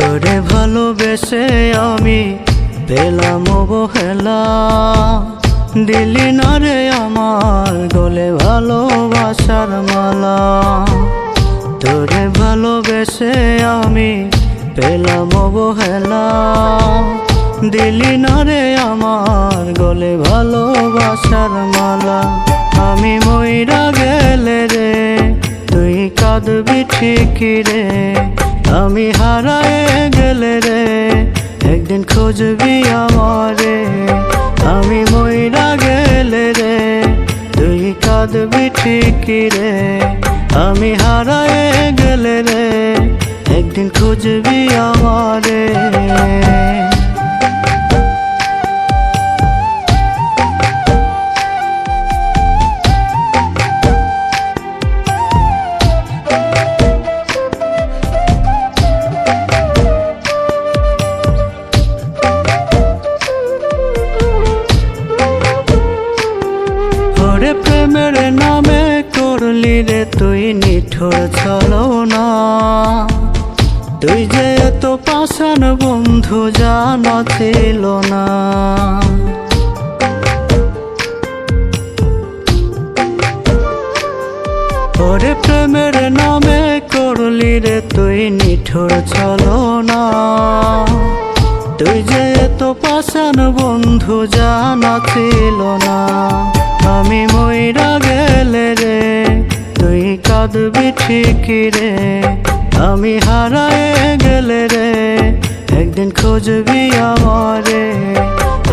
তোরে ভালোবেসে আমি পেলাম অবহেলা, দিলি না রে আমার গলে ভালোবাসার মালা। তোরে ভালোবেসে আমি পেলাম অবহেলা, দিলি না রে আমার গলে ভালোবাসার মালা। আমি মইরা গেলে রে তুই কাঁদবি ঠিকই রে, আমি হারায়ে গেলে রে একদিন খুঁজবি আমারে। আমি মইরা গেলে রে তুই কাঁদবি ঠিকই রে, আমি হারায়ে গেলে রে একদিন খুঁজবি আমারে। প্রেমের নামে করলি রে তুই নিঠুর ছলনা, তুই যে এত পাষাণ বন্ধু জানা ছিল না। ওরে প্রেমের নামে করলি রে তুই নিঠুর ছলনা, তুই যে এত পাষাণ বন্ধু জানা ছিল না। আমি মইরা গেলে রে তুই কাঁদবি ঠিকই রে, আমি হারায়ে গেলে রে একদিন খুঁজবি আমারে।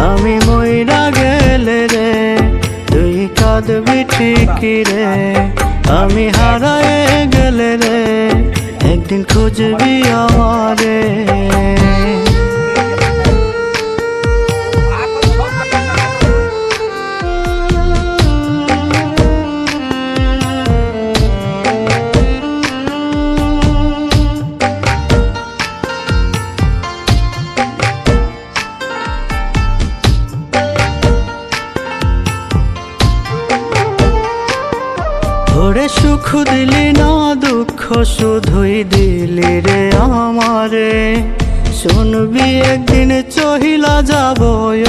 আমি মইরা গেলে রে তুই কাঁদবি ঠিকই রে, আমি হারায়ে গেলে রে একদিন খুঁজবি আমারে। ওরে সুখ দিলি না দুঃখ শুধুই দিলি রে আমারে, শুনবি একদিন চহিলা যাব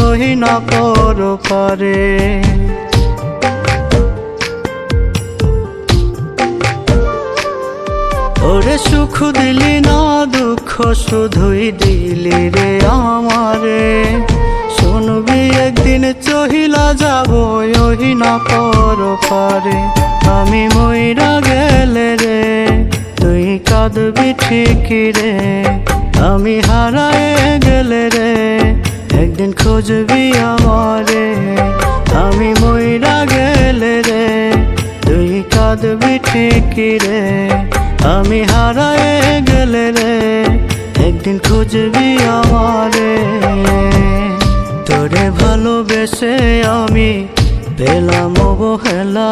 ওহি না পর পারে। ওরে সুখ দিলি না দুঃখ শুধুই দিলি রে আমারে, শুনবি একদিন চহিলা যাব ওহি না পর পারে। আমি মইরা গেলে রে তুই কাঁদবি ঠিকই রে, আমি হারায়ে গেলে রে একদিন খুঁজবি আমারে। আমি মইরা গেলে রে তুই কাঁদবি ঠিকই রে, আমি হারায়ে গেলে রে একদিন খুঁজবি আমারে। তোরে ভালোবেসে আমি পেলাম অবহেলা,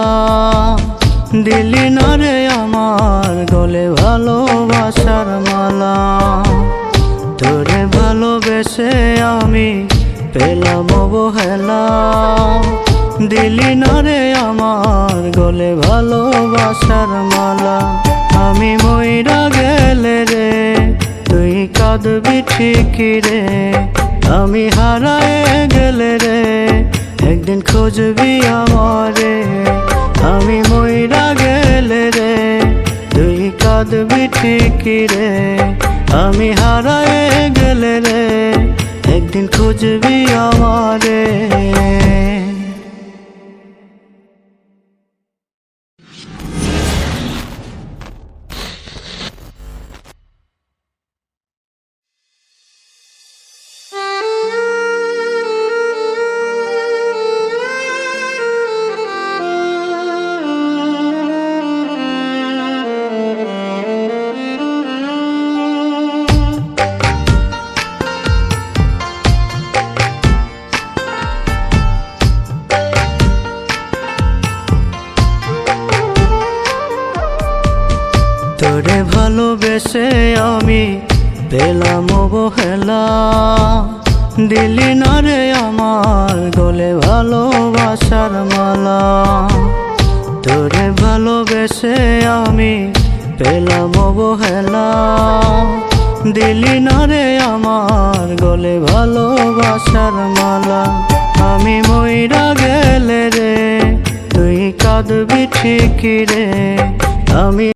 দিলি না রে আমার গলে ভালোবাসার মালা। তোরে ভালোবেসে আমি পেলাম অবহেলা, দিলি না রে আমার গলে ভালোবাসার মালা। আমি মইরা গেলে রে তুই কাঁদবি ঠিকই রে, আমি হারায়ে গেলে রে একদিন খুঁজবি আমারে। আমি মইরা গেলে রে তুই কাঁদবি ঠিকই রে, আমি হারায়ে গেলে রে একদিন খুঁজবি আমারে। তোরে ভালোবেসে আমি পেলাম অবহেলা, দিলি না রে আমার গলে ভালোবাসার মালা। তোরে ভালোবেসে আমি পেলাম অবহেলা, দিলি না রে আমার গলে ভালোবাসার মালা। আমি মইরা গেলে রে তুই কাঁদবি ঠিকই রে, আমি